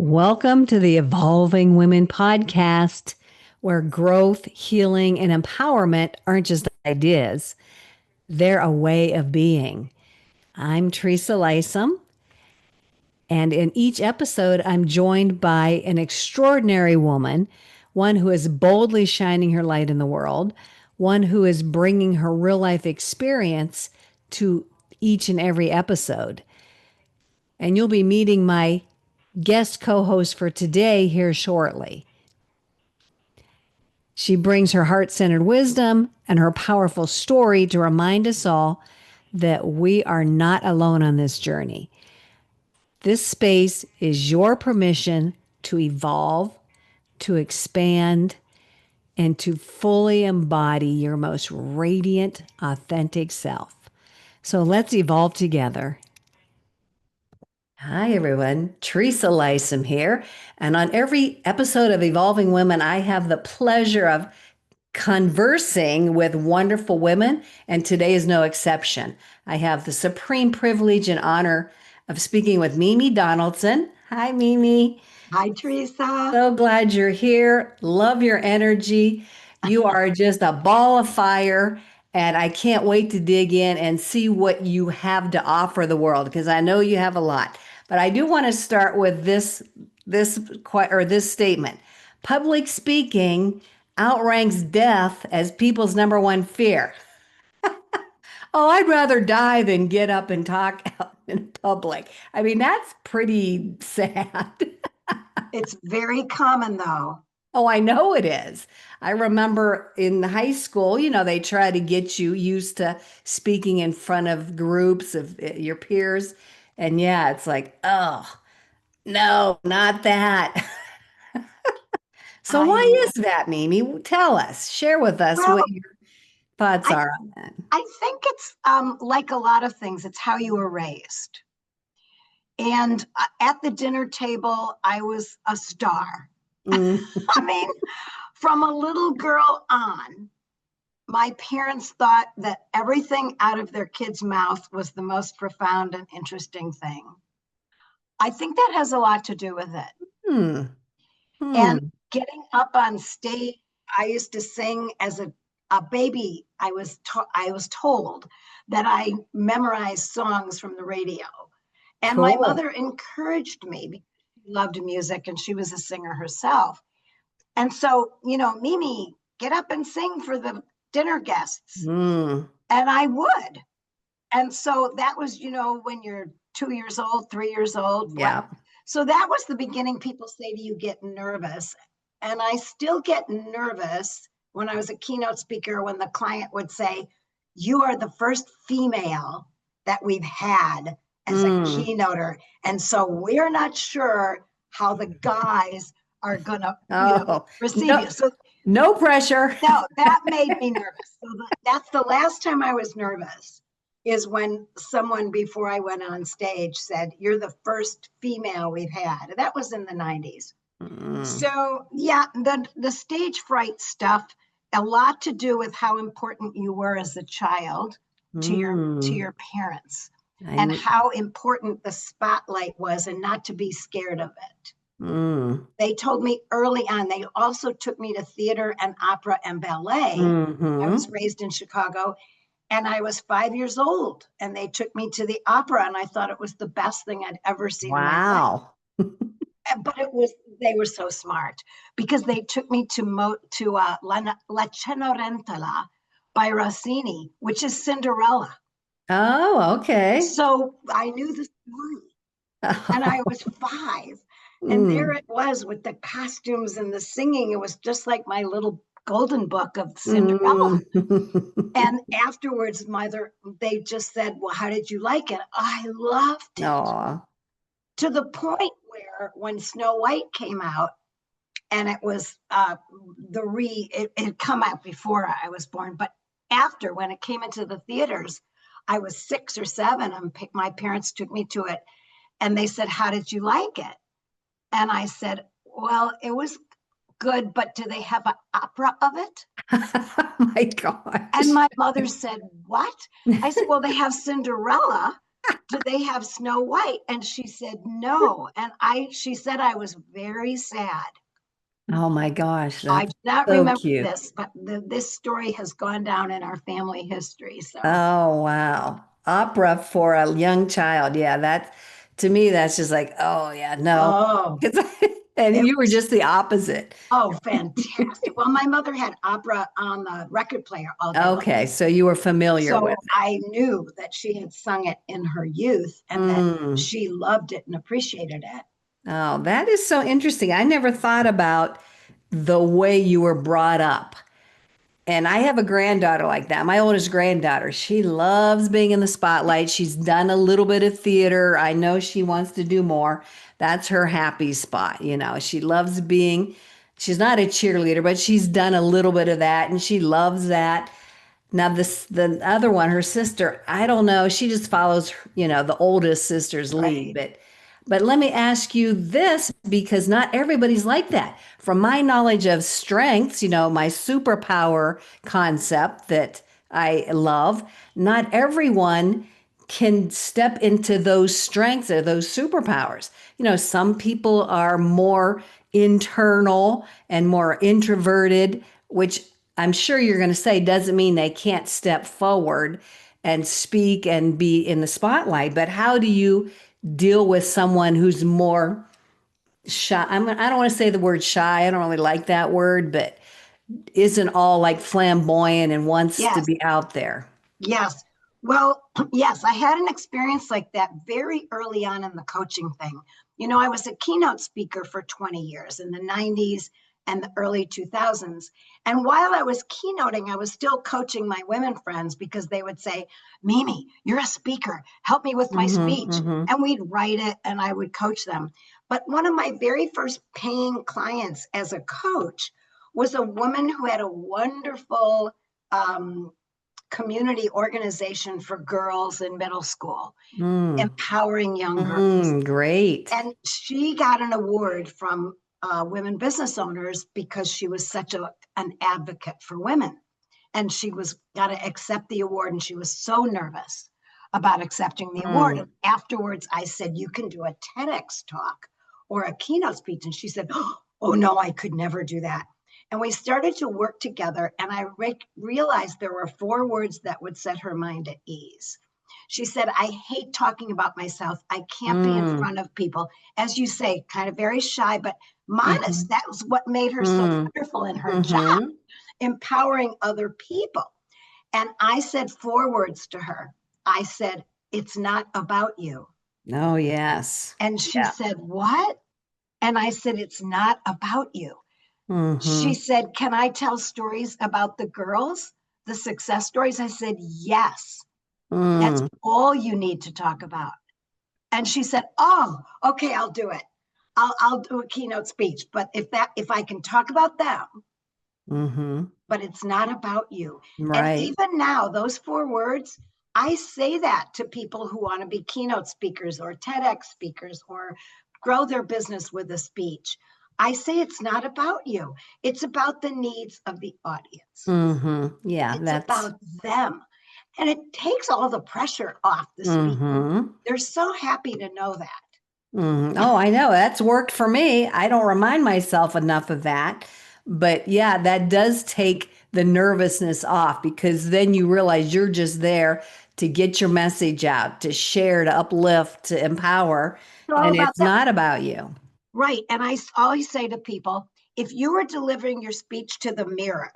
Welcome to the Evolving Women podcast, where growth, healing, and empowerment aren't just ideas, they're a way of being. I'm Teresa Lysam, and in each episode, I'm joined by an extraordinary woman, one who is boldly shining her light in the world, one who is bringing her real life experience to each and every episode. And you'll be meeting my guest co host for today here shortly. She brings her heart centered wisdom and her powerful story to remind us all that we are not alone on this journey. This space is your permission to evolve, to expand, and to fully embody your most radiant, authentic self. So let's evolve together. Hi, everyone. Teresa Lysam here. And on every episode of Evolving Women, I have the pleasure of conversing with wonderful women, and today is no exception. I have the supreme privilege and honor of speaking with Mimi Donaldson. Hi, Mimi. Hi, Teresa. So glad you're here. Love your energy. You are just a ball of fire, and I can't wait to dig in and see what you have to offer the world because I know you have a lot. But I do want to start with this statement. Public speaking outranks death as people's number one fear. Oh, I'd rather die than get up and talk out in public. I mean, that's pretty sad. It's very common, though. Oh, I know it is. I remember in high school, they try to get you used to speaking in front of groups of your peers. And yeah, it's like, oh, no, not that. So why I is that, Mimi? Tell us, share with us well, what your thoughts I are on that. I think it's like a lot of things. It's how you were raised. And at the dinner table, I was a star. Mm, I mean, from a little girl on, my parents thought that everything out of their kid's mouth was the most profound and interesting thing. I think that has a lot to do with it. hmm, And hmm. getting up on stage, I used to sing as a baby. I was told that I memorized songs from the radio. And my Cool. mother encouraged me because she loved music and she was a singer herself. And so, Mimi, get up and sing for the dinner guests. Mm, And I would. And so that was, when you're 2 years old, 3 years old, what? yeah. So that was the beginning. People say to you, get nervous. And I still get nervous when I was a keynote speaker, when the client would say, you are the first female that we've had as a Mm. keynoter. And so we're not sure how the guys are going to, Oh, receive no, you. So no pressure. no, that made me nervous. So that's the last time I was nervous is when someone before I went on stage said, you're the first female we've had. That was in the 90s. Mm, So yeah, the stage fright stuff, a lot to do with how important you were as a child to mm. your parents and I, how important the spotlight was and not to be scared of it. mm, They told me early on, they also took me to theater and opera and ballet. I was mm-hmm. raised in Chicago and I was 5 years old and they took me to the opera and I thought it was the best thing I'd ever seen in my life. Wow. But they were so smart because they took me to La Cenerentola by Rossini, which is Cinderella. Oh, okay. So I knew the story and I was 5. And there Mm, it was with the costumes and the singing. It was just like my little golden book of Cinderella. mm. And afterwards, they just said, well, how did you like it? I loved it Aw. to the point where when Snow White came out, and it was it had come out before I was born, but after, when it came into the theaters, I was 6 or 7, and my parents took me to it, and they said, how did you like it? And I said, well, it was good, but do they have an opera of it? Oh my And gosh. my mother said, what? I said, well, they have Cinderella. do they have Snow White? And she said, no. And she said, I was very sad. Oh my gosh, I that's do not so remember cute. this, but this story has gone down in our family history. So, Oh wow. Opera for a young child. Yeah, that to me that's just like, oh yeah, no. oh, And it you were was, just the opposite. oh, fantastic. Well, my mother had opera on the record player all day long. Okay, so you were familiar with So I knew that she had sung it in her youth it. and that Mm. she loved it and appreciated it. Oh, that is so interesting. I never thought about the way you were brought up. And I have a granddaughter like that. My oldest granddaughter, she loves being in the spotlight. She's done a little bit of theater. I know she wants to do more. That's her happy spot. She loves she's not a cheerleader, but she's done a little bit of that and she loves that. Now the other one, her sister, I don't know. She just follows, the oldest sister's lead. Right. But let me ask you this because not everybody's like that. From my knowledge of strengths, my superpower concept that I love, not everyone can step into those strengths or those superpowers. Some people are more internal and more introverted, which I'm sure you're going to say doesn't mean they can't step forward and speak and be in the spotlight. But how do you deal with someone who's more shy? I don't want to say the word shy. I don't really like that word, but isn't all like flamboyant and wants to Yes. be out there. Yes. Well, yes, I had an experience like that very early on in the coaching thing. I was a keynote speaker for 20 years in the 90s and the early 2000s. And while I was keynoting, I was still coaching my women friends because they would say, Mimi, you're a speaker. Help me with my Mm-hmm, speech. mm-hmm. And we'd write it and I would coach them. But one of my very first paying clients as a coach was a woman who had a wonderful community organization for girls in middle school, Mm, empowering young girls. mm, great. And she got an award from women business owners because she was such an advocate for women. And she was got to accept the award. And she was so nervous about accepting the award. Mm, And afterwards, I said, you can do a TEDx talk or a keynote speech. And she said, oh, no, I could never do that. And we started to work together. And I realized there were 4 words that would set her mind at ease. She said, I hate talking about myself. I can't be in mm, front of people. As you say, kind of very shy, but mm-hmm, modest. That was what made her so mm, wonderful in her job, mm-hmm. empowering other people. And I said 4 words to her. I said, it's not about you. Oh, yes. And she Yeah. said, what? And I said, it's not about you. Mm-hmm. She said, can I tell stories about the girls, the success stories? I said, yes. That's Mm, all you need to talk about. And she said, oh, okay, I'll do it. I'll do a keynote speech. But if I can talk about them, mm-hmm. but it's not about you. And Right. even now, those 4 words, I say that to people who want to be keynote speakers or TEDx speakers or grow their business with a speech. I say it's not about you. It's about the needs of the audience. Mm-hmm. Yeah, It's that's about them. And it takes all the pressure off the speaker. mm-hmm. They're so happy to know that. Mm-hmm. Oh, I know. That's worked for me. I don't remind myself enough of that. But yeah, that does take the nervousness off because then you realize you're just there to get your message out, to share, to uplift, to empower, It's all and about it's them. not about you. Right. And I always say to people, if you were delivering your speech to the mirror,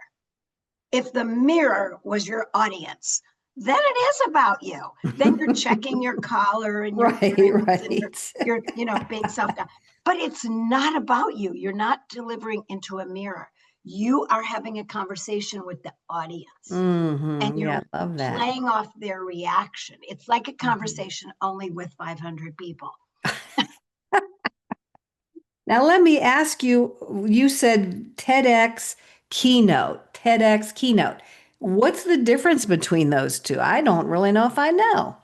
if the mirror was your audience, then it is about you. Then you're checking your collar and your Right, trims and right. you're being self down. But it's not about you. You're not delivering into a mirror. You are having a conversation with the audience and Mm-hmm. Yeah, you're love that. playing off their reaction. It's like a Mhm. conversation only with 500 people. Now, let me ask you, you said TEDx Keynote. What's the difference between those two? I don't really know if I know.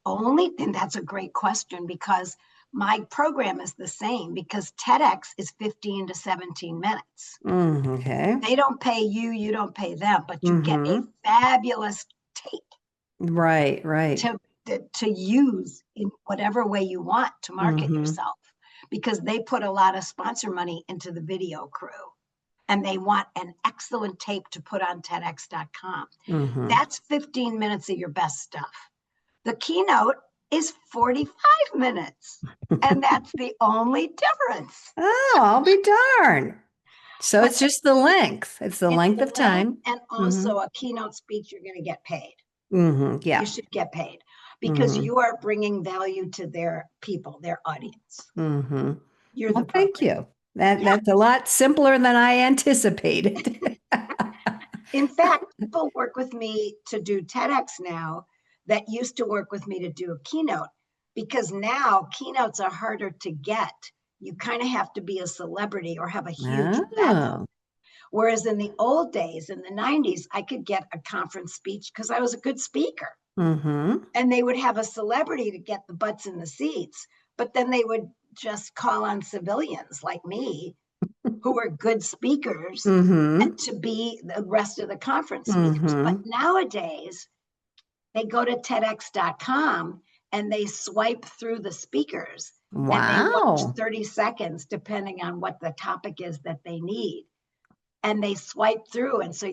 Only, and that's a great question because my program is the same because TEDx is 15 to 17 minutes. Okay. They don't pay you, you don't pay them, but you get a Mm-hmm. fabulous tape Right, right. to to use in whatever way you want to market yourself, because they put a lot of sponsor money into the video crew and they want an excellent tape to put on TEDx.com. That's 15 minutes of your best stuff. The keynote is 45 minutes, and that's the only difference. Oh, I'll be darned. So it's just the length. It's the length of time. And also a keynote speech, you're going to get paid. Yeah. You should get paid because you are bringing value to their people, their audience. You're the thank you. That's a lot simpler than I anticipated. In fact, people work with me to do TEDx now that used to work with me to do a keynote, because now keynotes are harder to get. You kind of have to be a celebrity or have a huge event. Whereas in the old days, in the 90s, I could get a conference speech because I was a good speaker. And they would have a celebrity to get the butts in the seats, but then they would just call on civilians like me who were good speakers and to be the rest of the conference speakers. But nowadays, they go to TEDx.com and they swipe through the speakers. And they watch 30 seconds, depending on what the topic is that they need. And they swipe through. And so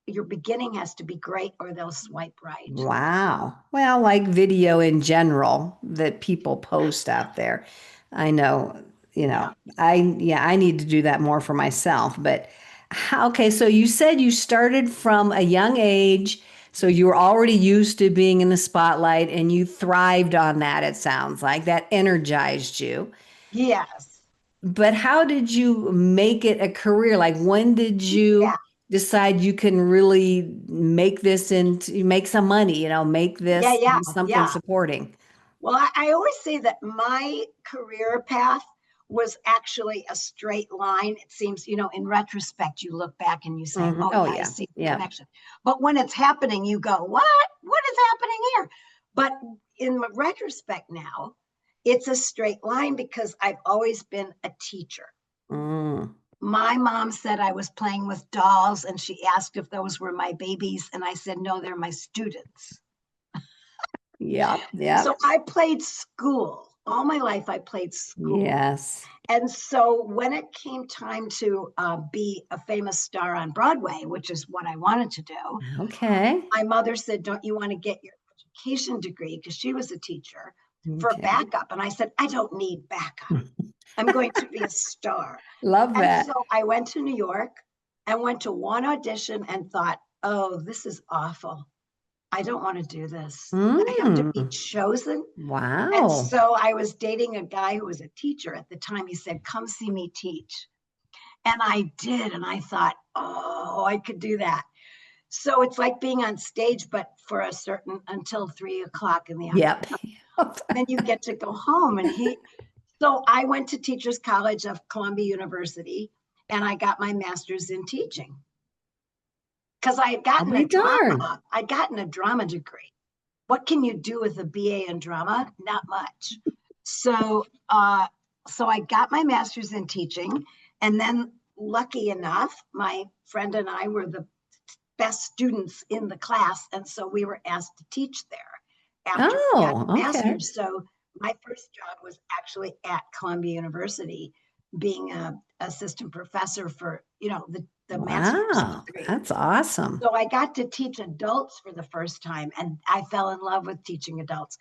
your beginning has to be great or they'll swipe right. Wow. Well, like video in general that people post out there. I know, I need to do that more for myself. But okay, so you said you started from a young age. So you were already used to being in the spotlight and you thrived on that, it sounds like. That energized you. Yes. But how did you make it a career? Like, when did you decide you can really make this into make some money, make this something supporting? Well, I always say that my career path was actually a straight line. It seems, in retrospect, you look back and you say, I see the connection. But when it's happening, you go, what? What is happening here? But in retrospect now, it's a straight line because I've always been a teacher. My mom said I was playing with dolls and she asked if those were my babies. And I said, no, they're my students. Yeah. So I played school. All my life, I played school. Yes. And so when it came time to be a famous star on Broadway, which is what I wanted to do. Okay. My mother said, don't you want to get your education degree? Because she was a teacher for backup. And I said, I don't need backup. I'm going to be a star. Love that. And so I went to New York and went to one audition and thought, oh, this is awful. I don't want to do this. I have to be chosen. Wow. And so I was dating a guy who was a teacher at the time. He said, come see me teach. And I did. And I thought, oh, I could do that. So it's like being on stage, but for a certain until 3 o'clock in the afternoon. Then you get to go home. So I went to Teachers College of Columbia University and I got my master's in teaching. Because I had gotten a drama degree. What can you do with a BA in drama? Not much. So I got my master's in teaching. And then lucky enough, my friend and I were the best students in the class. And so we were asked to teach there after we got the master's. So my first job was actually at Columbia University, being an assistant professor for, the master's degree. That's awesome. So I got to teach adults for the first time, and I fell in love with teaching adults.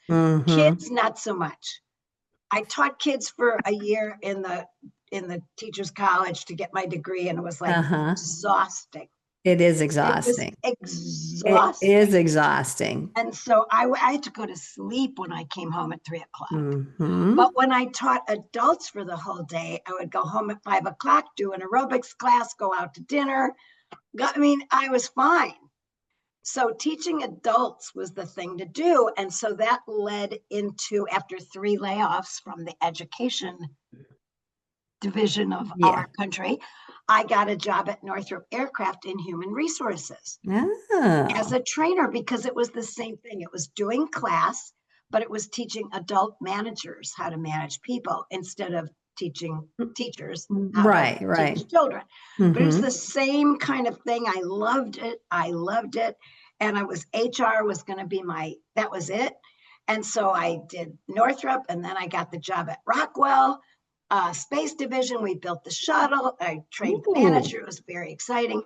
Kids, not so much. I taught kids for a year in the teachers college to get my degree, and it was like exhausting. It is exhausting. It was exhausting. It is exhausting. And so I had to go to sleep when I came home at 3 o'clock. But when I taught adults for the whole day, I would go home at 5 o'clock, do an aerobics class, go out to dinner. I was fine. So teaching adults was the thing to do. And so that led into, after 3 layoffs from the education division of our country, I got a job at Northrop Aircraft in human resources as a trainer, because it was the same thing. It was doing class, but it was teaching adult managers how to manage people instead of teaching teachers how to teach children. But it was the same kind of thing. I loved it. And I was HR was going to be that was it. And so I did Northrop, and then I got the job at Rockwell Space Division. We built the shuttle. I trained the Ooh. manager. It was very exciting.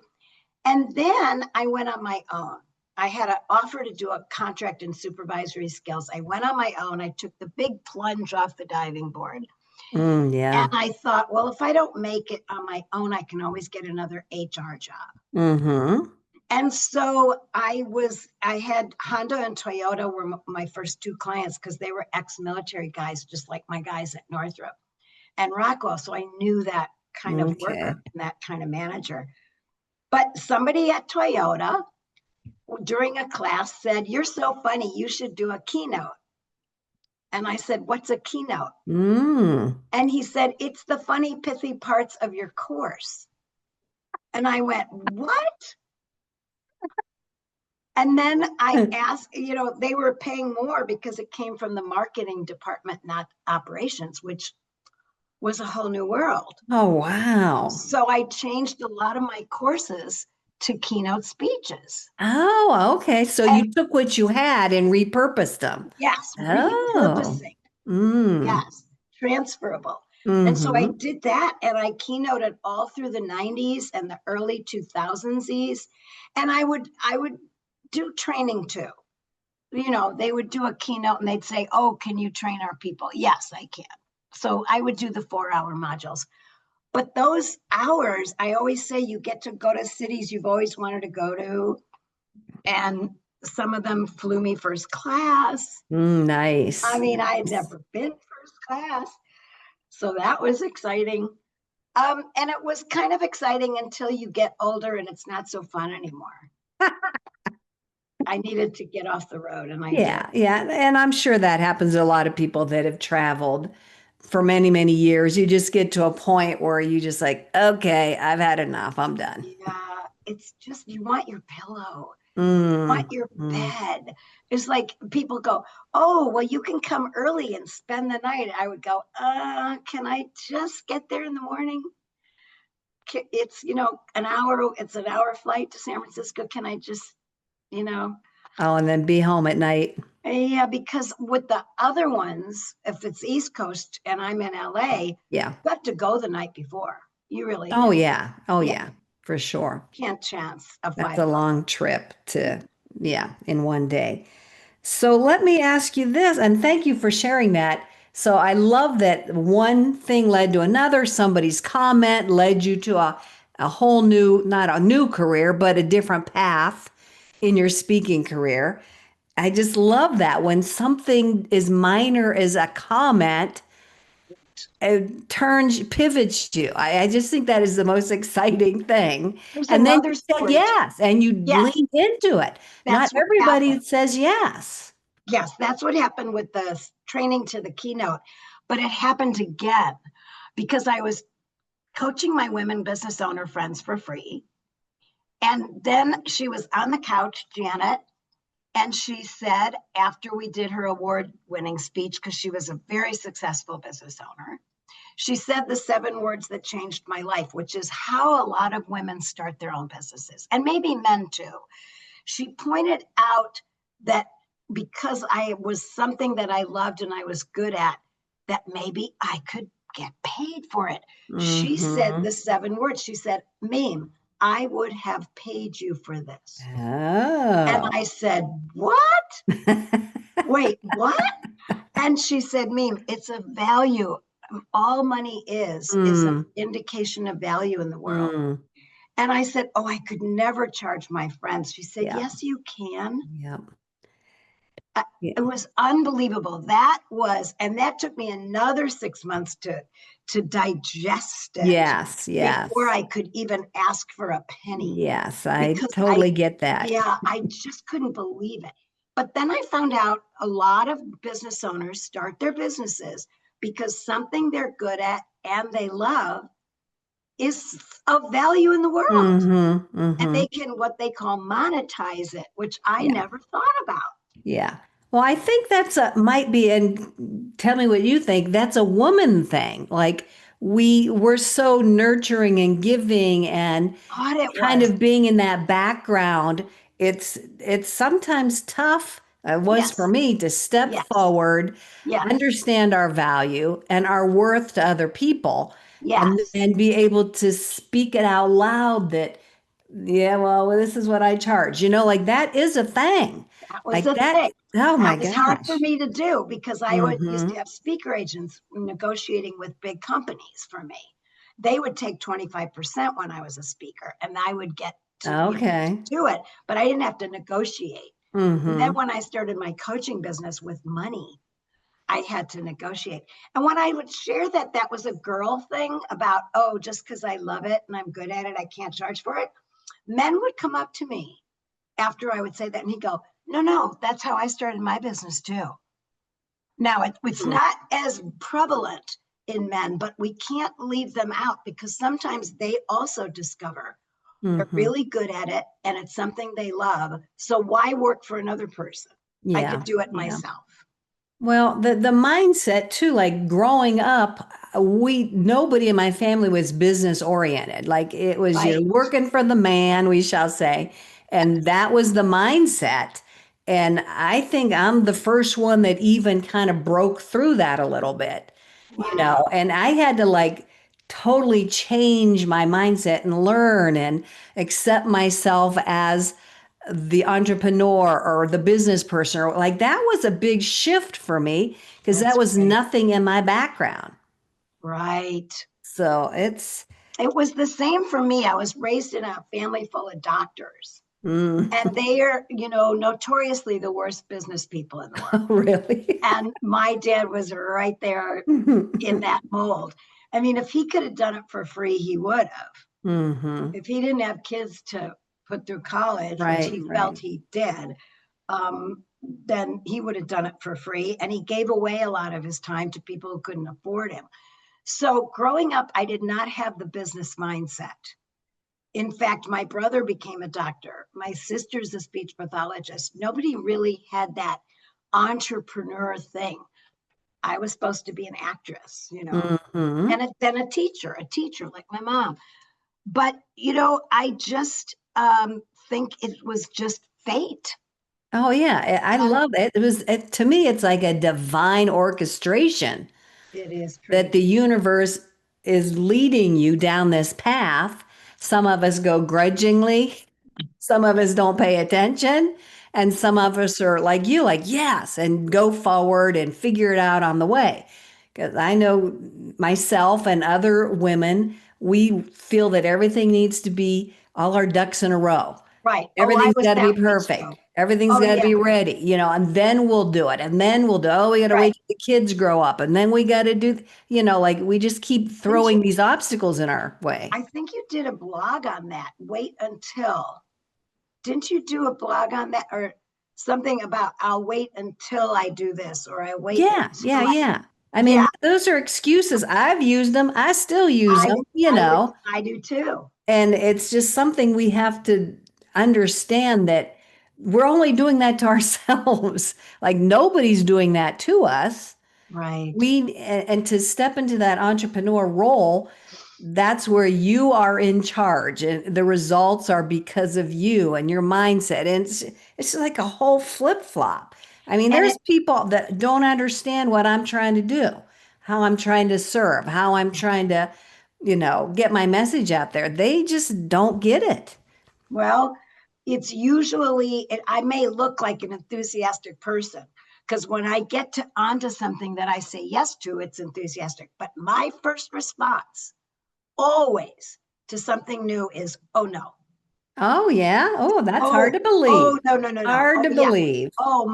And then I went on my own. I had an offer to do a contract in supervisory skills. I went on my own. I took the big plunge off the diving board. And Yeah. I thought, well, if I don't make it on my own, I can always get another HR job. Mm-hmm. And so I had Honda and Toyota were my first two clients because they were ex-military guys, just like my guys at Northrop and Rockwell. So I knew that kind of Okay. worker and that kind of manager. But somebody at Toyota during a class said, "You're so funny, you should do a keynote." And I said, "What's a keynote?" Mm. And he said, "It's the funny, pithy parts of your course." And I went, "What?" And then I asked, they were paying more because it came from the marketing department, not operations, which was a whole new world. Oh, wow. So I changed a lot of my courses to keynote speeches. Oh, okay. So And you took what you had and repurposed them. yes, Oh. repurposing. Mm. Yes, transferable. And so I Mm-hmm. did that and I keynoted all through the 90s and the early 2000s. And I would do training too. They would do a keynote and they'd say, "Oh, can you train our people?" Yes, I can. So I would do the 4-hour modules. But those hours, I always say you get to go to cities you've always wanted to go to. And some of them flew me first class. I Nice. mean, I had Nice. never been first class. So that was exciting. And it was kind of exciting until you get older and it's not so fun anymore. I needed to get off the road and I did. Yeah, yeah. And I'm sure that happens to a lot of people that have traveled for many, many years. You just get to a point where you just like, okay, I've had enough. I'm done. Yeah, it's just you want your pillow, want Mm, your mm. bed. It's like people go, "Oh, well, you can come early and spend the night." I would go, can I just get there in the morning? It's, it's an hour flight to San Francisco. Can I just, you know, Oh, and then be home at night. yeah, because with the other ones, if it's East Coast and I'm in LA, Yeah. you have to go the night before. You really Oh, do. yeah. Oh, Yeah, yeah, for sure. can't chance a That's 5 a o'clock. long trip to, yeah, in one day. So let me ask you this, and thank you for sharing that. So I love that one thing led to another. Somebody's comment led you to a whole new, not a new career, but a different path in your speaking career. I just love that when something as minor as a comment pivots you. I just think that is the most exciting thing. There's And then another you said story too. yes, and you Yes, leaned into it. Not that's what everybody happened. says yes. Yes, that's what happened with the training to the keynote. But it happened again because I was coaching my women business owner friends for free. And then she was on the couch, Janet, and she said, after we did her award winning speech, because she was a very successful business owner, she said the 7 words that changed my life, which is how a lot of women start their own businesses, and maybe men too. She pointed out that because I was something that I loved and I was good at, that maybe I could get paid for it. She said Hmm. the 7 words. She said, "Meme, I would have paid you for this." And Oh. I said, "What? Wait, what?" And she said, "Meme, it's a value. All money is an Mm, indication of value in the world." mm. And I said, "Oh, I could never charge my friends." She said, Yeah. "Yes, you can." Yeah. Uh, It Yeah. was unbelievable. And that took me another 6 months to digest it Yes. before Yes. I could even ask for a penny Yes. I because totally get that. yeah, I just couldn't believe it. But then I found out a lot of business owners start their businesses because something they're good at and they love is of value in the world. Hmm. And Hmm. they can what they call monetize it, which I Yeah. never thought about. Yeah. Well, I think that's a might be, and tell me what you think. That's a woman thing. Like we're so nurturing and giving and Thought it kind was. of being in that background. It's sometimes tough It was for Yes. me to step Yes. forward, Yes. understand our value and our worth to other people, and Yes. then be able to speak it out loud that, yeah, well, this is what I charge. Like that is a thing. That was Like the that. thing. Oh my That was hard for gosh. me to do because used to Mm-hmm. have speaker agents negotiating with big companies for me. They would take 25% when I was a speaker, and I would get to Okay. do it, but I didn't have to negotiate. And then Mm-hmm. when I started my coaching business with money, I had to negotiate. And when I would share that that was a girl thing about, oh, just because I love it and I'm good at it, I can't charge for it, men would come up to me after I would say that and he'd go, no, no, that's how I started my business too. Now, it's not as prevalent in men, but we can't leave them out because sometimes they also discover they're Mm-hmm. really good at it and it's something they love. So why work for another person? I Yeah. could do it Yeah. myself. Well, the mindset too, like growing up, we nobody in my family was business oriented. Like it was you're Right. working for the man, we shall say, and that was the mindset. And I think I'm the first one that even kind of broke through that a little bit, Wow. and I had to like totally change my mindset and learn and accept myself as the entrepreneur or the business person or like that was a big shift for me because that That's was great. nothing in my background. Right. So it's It was the same for me. I was raised in a family full of doctors, mm, and they are, notoriously the worst business people in the world. really. And my dad was right there in that mold. I mean, if he could have done it for free, he would have. Hmm. If he didn't have kids to put through college, which Right, he felt right. he did, then he would have done it for free. And he gave away a lot of his time to people who couldn't afford him. So growing up, I did not have the business mindset. In fact, my brother became a doctor. My sister's a speech pathologist. Nobody really had that entrepreneur thing. I was supposed to be an actress, Hmm. and then a teacher like my mom. But, I just think it was just fate. Oh yeah, I And love it. To me it's like a divine orchestration it is that pretty. the universe is leading you down this path. Some of us go grudgingly, some of us don't pay attention, and some of us are like you, like, yes, and go forward and figure it out on the way. Because I know myself and other women, we feel that everything needs to be all our ducks in a row. Right. Oh, I Everything's was got to be that way perfect. too. Everything's Oh, got to yeah. be ready, and then we'll do it. And then we'll do, oh, we got to Right. wait till the kids grow up. And then we got to do, like we just keep Didn't you? throwing these obstacles in our way. I think you did a blog on that. Wait until. Didn't you do a blog on that or something about I'll wait until I do this or I wait Yeah, yeah, until I. yeah. I mean, Yeah, those are excuses. I've used them. I still use I them, I do too. and it's just something we have to understand that we're only doing that to ourselves. Like nobody's doing that to us. Right. And to step into that entrepreneur role, that's where you are in charge and the results are because of you and your mindset. And it's like a whole flip-flop. I mean, And there's people that don't understand what I'm trying to do, how I'm trying to serve, how I'm trying to, get my message out there. They just don't get it. well, it's usually I may look like an enthusiastic person because when I get onto something that I say yes to, it's enthusiastic. But my first response always to something new is, oh no. Oh, yeah. Oh, that's hard Oh, to believe. oh no, no, no, no. Hard Oh to yeah. believe. Oh,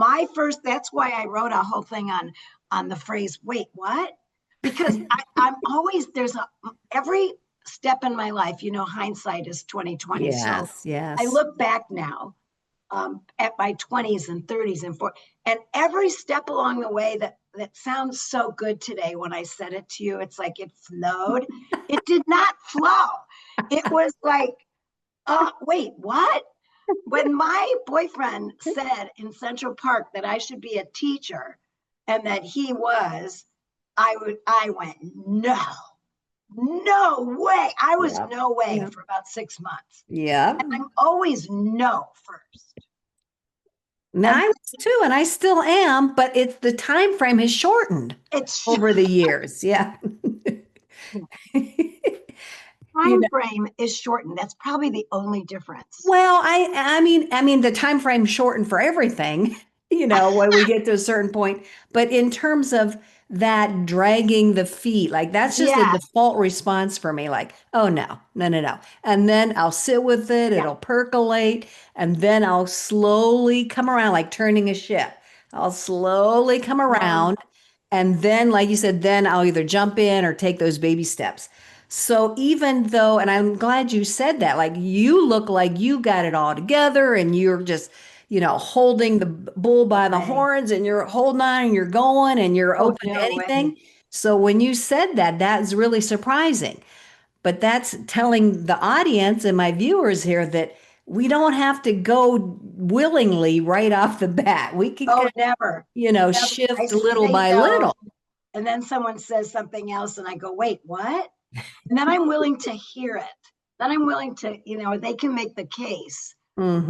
that's why I wrote a whole thing on the phrase, wait, what? Because I'm always there's every step in my life, hindsight is 2020. So Yes, I yes. look back now at my 20s and 30s and 40s, and every step along the way that sounds so good today when I said it to you, it's like it flowed. It did not flow. It was like, wait, what? When my boyfriend said in Central Park that I should be a teacher and that he was, I went, no, no way. I was Yeah. no way Yeah. for about 6 months. Yeah. I'm always no first. Now And I was too, and I still am, but it's the time frame has shortened it's over the years. Yeah. You time know, frame is shortened. That's probably the only difference. well, I mean the time frame shortened for everything, when we get to a certain point. But in terms of that dragging the feet, like that's just the Yeah, default response for me. Like, oh no, no, no, no. And then I'll sit with it, yeah. it'll percolate, and then I'll slowly come around, like turning a ship. I'll slowly come Um, around. And then, like you said, then I'll either jump in or take those baby steps. So even though, and I'm glad you said that, like you look like you got it all together and you're just, holding the bull no by the way. horns and you're holding on and you're going and you're Oh, open to no way. anything. So when you said that, that's really surprising. But that's telling the audience and my viewers here that we don't have to go willingly right off the bat. We can, Oh, never. Never. I shift little say by no, little. and then someone says something else, and I go, wait, what? And then I'm willing to hear it. Then I'm willing to, they can make the case,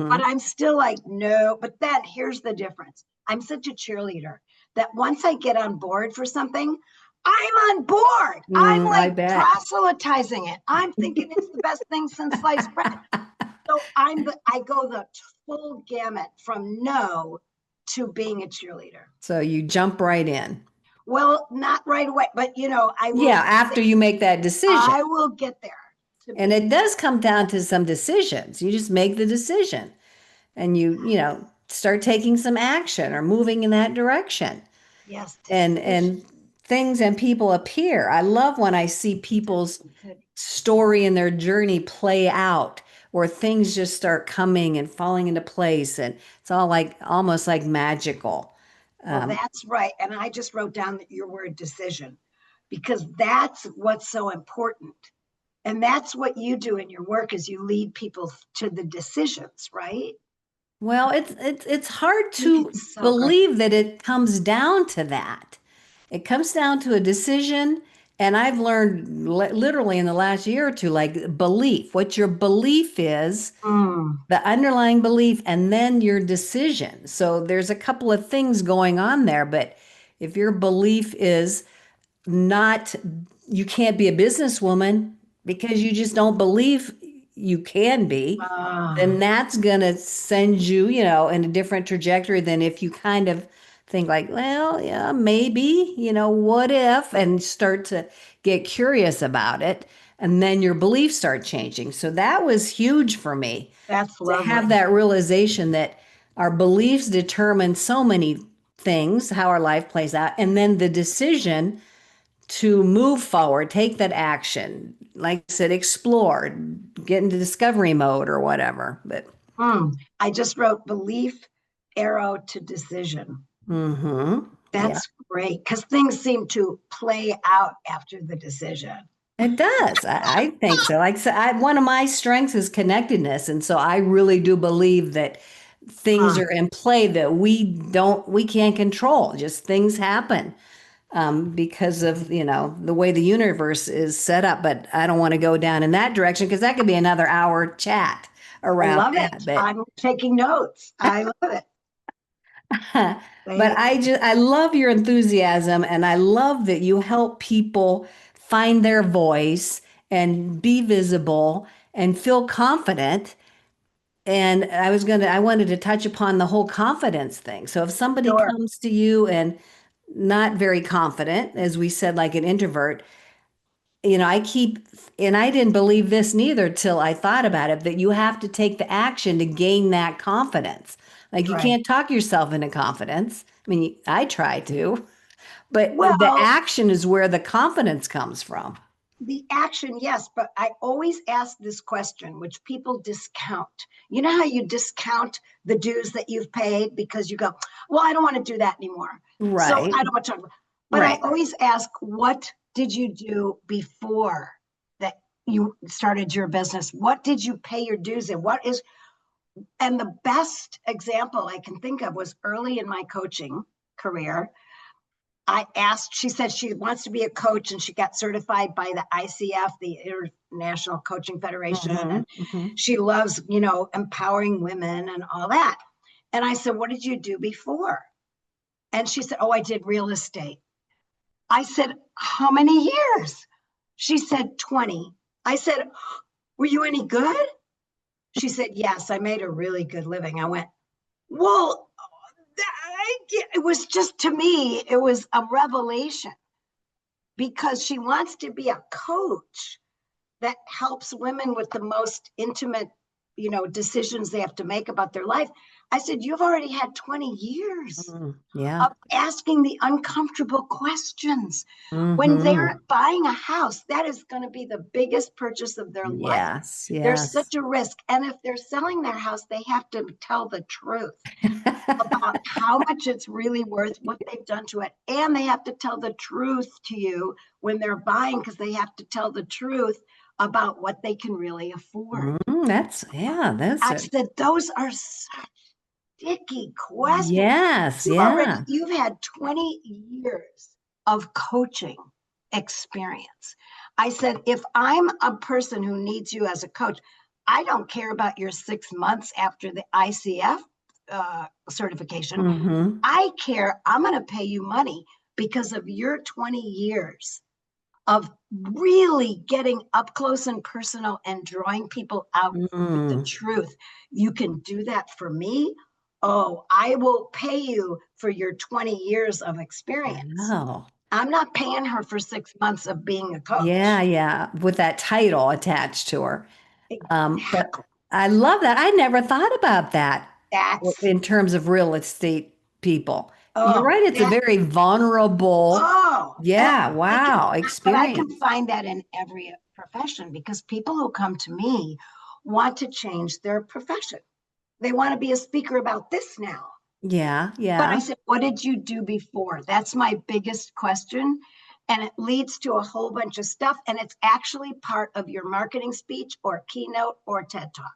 but Hmm. I'm still like, no. But then here's the difference. I'm such a cheerleader that once I get on board for something, I'm on board. I'm I like bet. proselytizing it. I'm thinking it's the best thing since sliced bread. So I go the full gamut from no to being a cheerleader. So you jump right in. Well, not right away, but I will Yeah, after you make that decision. I will get there to And be. it does come down to some decisions. You just make the decision and you start taking some action or moving in that direction. Yes, decision. And things and people appear. I love when I see people's story and their journey play out where things just start coming and falling into place and it's all like almost like magical. Well, Um, that's right. And I just wrote down your word decision because that's what's so important. And that's what you do in your work is you lead people to the decisions, right? Well, it's hard I think to it's so great. believe that it comes down to that. It comes down to a decision, and I've learned literally in the last year or two, like belief, what your belief is, Mm, the underlying belief, and then your decision. So there's a couple of things going on there, but if your belief is not, you can't be a businesswoman because you just don't believe you can be, then ah, that's going to send you, in a different trajectory than if you kind of think like, well, yeah, maybe, what if, and start to get curious about it. And then your beliefs start changing. So that was huge for me that's to have lovely. that realization that our beliefs determine so many things, how our life plays out. And then the decision to move forward, take that action, like I said, explore, get into discovery mode or whatever. But I just wrote belief arrow to decision. Yeah, That's great because things seem to play out after the decision. it does. I think so. Like I said, one of my strengths is connectedness. And so I really do believe that things Uh, are in play that we can't control. Just things happen. Because of, the way the universe is set up. But I don't want to go down in that direction because that could be another hour chat I around love that. it. I'm taking notes. I love it. But I love your enthusiasm and I love that you help people find their voice and be visible and feel confident. And I wanted to touch upon the whole confidence thing. So if somebody Sure. comes to you and not very confident, as we said, like an introvert, and I didn't believe this neither till I thought about it, that you have to take the action to gain that confidence. Like you Right. can't talk yourself into confidence. I mean, I try to, but the Well, action is where the confidence comes from. the action, yes, but I always ask this question, which people discount. You know how you discount the dues that you've paid because you go, well, I don't want to do that anymore. So Right, I don't want to talk about. But I right. always ask, what did you do before that you started your business? What did you pay your dues in? And the best example I can think of was early in my coaching career. I asked, she said she wants to be a coach and she got certified by the ICF, the International Coaching Federation. Hmm. And Hmm. she loves, empowering women and all that. And I said, what did you do before? And she said, oh, I did real estate. I said, how many years? She said, 20. I said, were you any good? She said, yes, I made a really good living. I went, well, it was just, to me, it was a revelation, because she wants to be a coach that helps women with the most intimate, decisions they have to make about their life. I said, you've already had 20 years Yeah. of asking the uncomfortable questions. When Mm-hmm. they're buying a house, that is going to be the biggest purchase of their life. Yes. There's Yes. such a risk. And if they're selling their house, they have to tell the truth about how much it's really worth, what they've done to it. And they have to tell the truth to you when they're buying, because they have to tell the truth about what they can really afford. That's I it. said, those are such sticky questions. Yes. Yeah. You've had 20 years of coaching experience. I said, if I'm a person who needs you as a coach, I don't care about your 6 months after the ICF certification. Mm-hmm. I care, I'm going to pay you money because of your 20 years of really getting up close and personal and drawing people out with the Mm. truth. You can do that for me. Oh, I will pay you for your 20 years of experience. Wow. I'm not paying her for 6 months of being a Yeah, coach. yeah, with that title attached to her. But Exactly. I love that. I never thought about that That's, in terms of real estate people. You're oh, right. It's a that, very vulnerable, oh, and yeah, I can, wow, but I can experience. find that in every profession, because people who come to me want to change their profession. They want to be a speaker about this now. Yeah, But I yeah. said, what did you do before? That's my biggest question. And it leads to a whole bunch of stuff. And it's actually part of your marketing speech or keynote or TED Talk.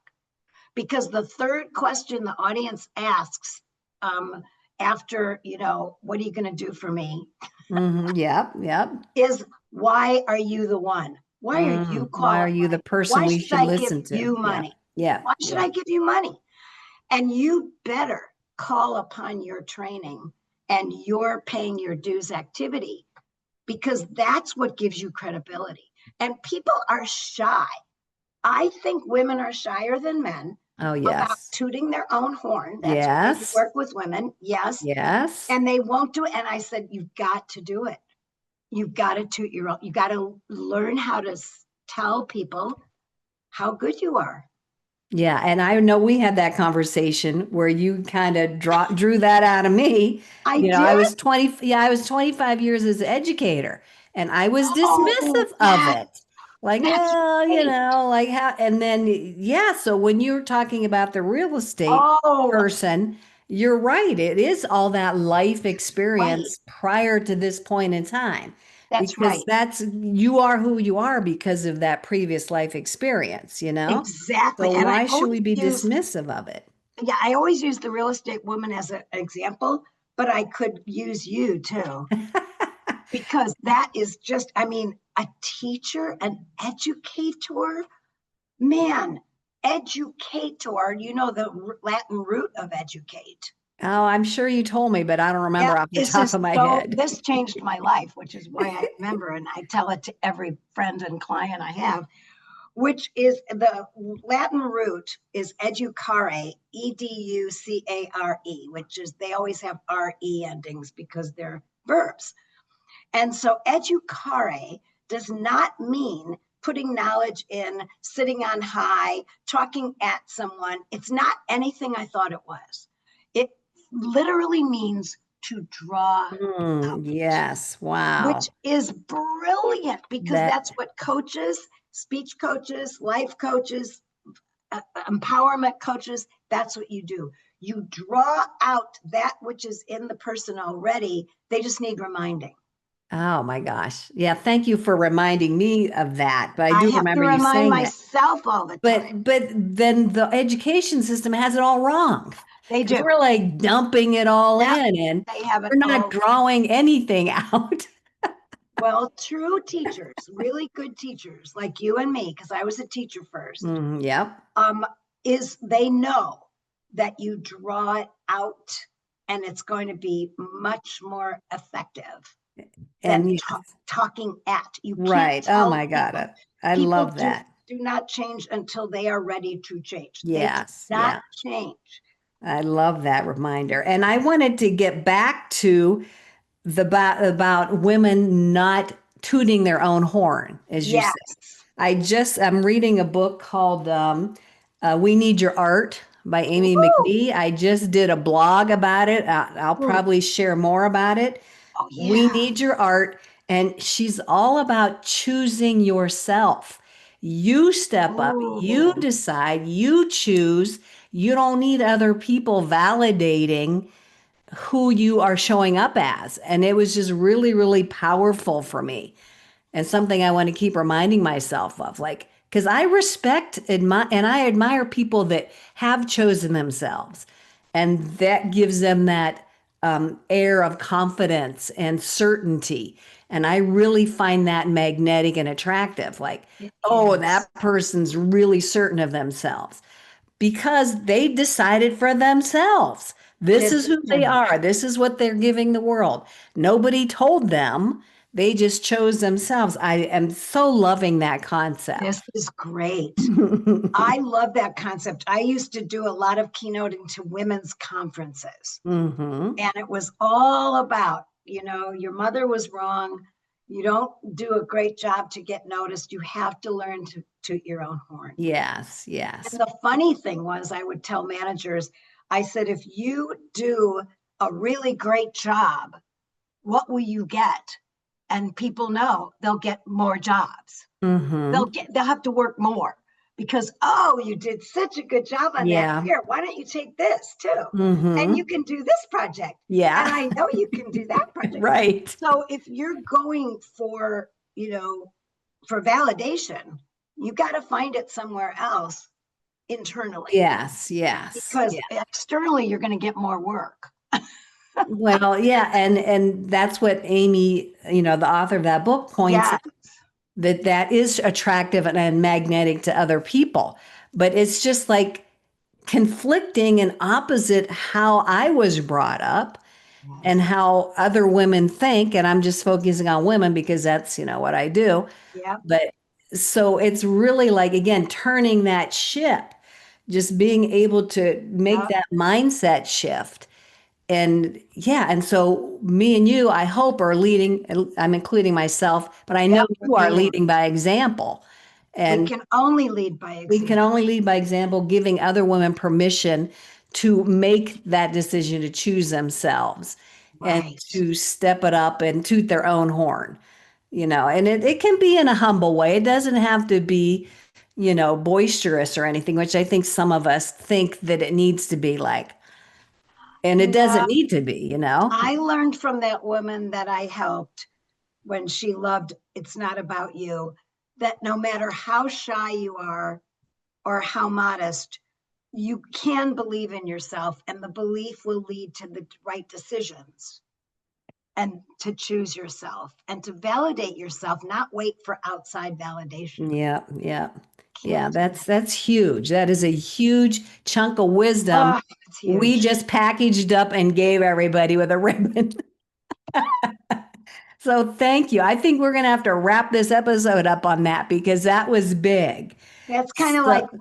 Because the third question the audience asks, after, what are you going to do for me, Hmm. Yep, yep. is, why are you the one? Why are you Why are you the qualified? person Why we should should I give listen to? you Yeah, money? yeah, Why should yeah. I give you money? And you better call upon your training and your paying your dues activity, because that's what gives you credibility. And people are shy. I think women are shyer than men Oh, about yes. tooting their own horn. That's why you Yes, work with women. Yes. yes. And they won't do it. And I said, you've got to do it. You've got to toot your own. You got to learn how to tell people how good you are. Yeah, and I know we had that conversation where you kind of drew that out of me. I You know, did. I was 25 years as an educator and I was Oh, dismissive of yes, it. Like, that's well, right. like how, and then, yeah, so when you're talking about the real estate Oh, person, you're right. It is all that life right. experience prior to this point in time, That's because right. you are who you are because of that previous life experience, you know? Exactly. So And why should we be dismissive of it? I always use the real estate woman as an example, but I could use you too, because that is just, I mean, a teacher, an educator, man, educator, the Latin root of educate. Oh, I'm sure you told me, but I don't Yeah, remember off the top of my head. this changed my life, which is why I remember, and I tell it to every friend and client I have, which is the Latin root is educare, Educare, which is, they always have re endings because they're verbs. And so educare does not mean putting knowledge in, sitting on high, talking at someone. It's not anything I thought it was. It literally means to draw out, Yes. which Wow. is brilliant, because That, that's what coaches, speech coaches, life coaches, empowerment coaches, that's what you do. You draw out that which is in the person already. They just need reminding. oh my gosh. Yeah. Thank you for reminding me of that. But I I do have to remember you remind saying that. myself all the time. But then the education system has it all wrong They because do. we're like dumping it all Yep. in and They have it we're not all. drawing anything out. Well, true teachers, really good teachers like you and me, because I was a teacher first, Yep. is they know. that you draw it out, and it's going to be much more effective than And yes, talking at. You can't right. Oh tell my God. people. I People love do that. do not change until they are ready to change. They Yes. cannot Yeah. change. I love that reminder. And I wanted to get back to about women not tooting their own horn, as you Yes. said. I'm reading a book called We Need Your Art by Amy Woo! McNee. I just did a blog about it. I'll Woo. probably share more about it. Oh We yeah. Need Your Art. And she's all about choosing yourself. You step up, you Ooh. decide, you choose. You don't need other people validating who you are showing up as. And it was just really, really powerful for me and something I want to keep reminding myself of. Like, because I respect, and I admire people that have chosen themselves. And that gives them that air of confidence and certainty. And I really find that magnetic and attractive. Like, It oh, is. that person's really certain of themselves because they decided for themselves. This is who they Listen, are. This is what they're giving the world. Nobody told them. They just chose themselves. I am so loving that this concept. is great. I love that concept. I used to do a lot of keynoting to women's conferences, Hmm. and it was all about, your mother was wrong. You don't do a great job to get noticed. You have to learn to toot your own horn. Yes, And yes. the funny thing was, I would tell managers, I said, if you do a really great job, what will you get? And people know they'll get more jobs. Hmm. They'll have to work more because, oh, you did such a good job on that. Yeah. Here, why don't you take this too? And you Hmm. can do this project. And Yeah. I know you can do that project. Right. So if you're going for validation, you got to find it somewhere else internally, Yes, yes. because Yeah. externally you're going to get more work. Well, yeah, and that's what Amy, the author of that book points Yeah. that that is attractive and magnetic to other people. But it's just like conflicting and opposite how I was brought up and Yes. how other women think. And I'm just focusing on women because that's, what I do. Yep. But so it's really like, again, turning that ship, just being able to make Yep. that mindset shift. And yeah, and so me and you, I hope, are leading. I'm including myself, but I know Yep. We're you are leading. leading by example. We And can only lead by we can example. only lead by example, giving other women permission to make that decision to choose themselves and Right. to step it up and toot their own horn, and it can be in a humble way. It doesn't have to be, boisterous or anything, which I think some of us think that it needs to be like, and it No, doesn't need to be. I learned from that woman that I helped when she loved It's Not About You, that no matter how shy you are or how modest, you can believe in yourself, and the belief will lead to the right decisions, and to choose yourself and to validate yourself, not wait for outside validation. Yeah, yeah. Yeah, Can't do that's huge. That is a huge chunk of wisdom that. Oh, it's we huge. just packaged up and gave everybody with a ribbon. So thank you. I think we're going to have to wrap this episode up on that because that was big. That's kind of like So,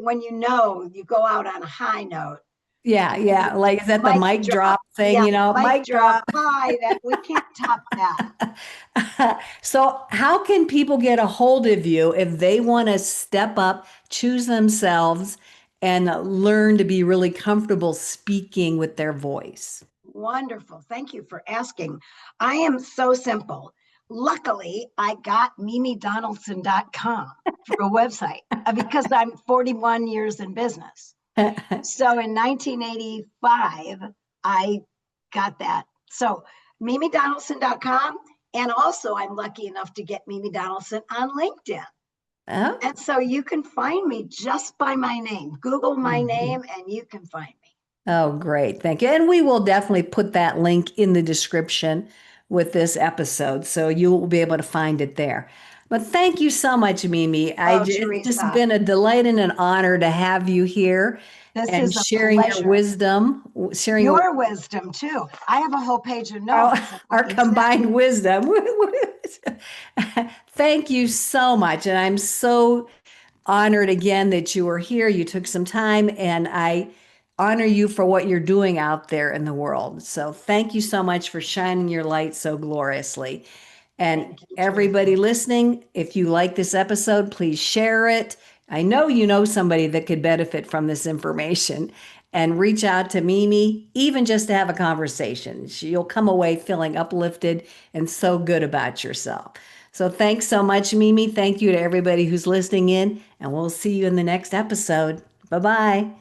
when you go out on a high note. yeah, yeah. Like, is that the Mic mic drop. drop thing? Yeah, mic Mic drop. drop. Hi, that we can't top that. So, how can people get a hold of you if they want to step up, choose themselves, and learn to be really comfortable speaking with their voice? Wonderful. Thank you for asking. I am so simple. Luckily, I got mimidonaldson.com through a website because I'm 41 years in business. So in 1985, I got that. So mimidonaldson.com. And also, I'm lucky enough to get Mimi Donaldson on LinkedIn. Oh. And so you can find me just by my name. Google my Mhm. name and you can find me. Oh, great. Thank you. And we will definitely put that link in the description with this episode. So you'll be able to find it there. But thank you so much, Mimi. Oh, It's just Teresa, been a delight and an honor to have you here this and is a sharing your pleasure. wisdom, sharing Your wisdom, too. I have a whole page of our, notes of our what you said. combined wisdom. Thank you so much. And I'm so honored again that you were here. You took some time, and I honor you for what you're doing out there in the world. So thank you so much for shining your light so gloriously. And Thank you, everybody Teresa. listening, if you like this episode, please share it. I know you know somebody that could benefit from this information, and reach out to Mimi, even just to have a conversation. You'll come away feeling uplifted and so good about yourself. So thanks so much, Mimi. Thank you to everybody who's listening in, and we'll see you in the next episode. Bye bye.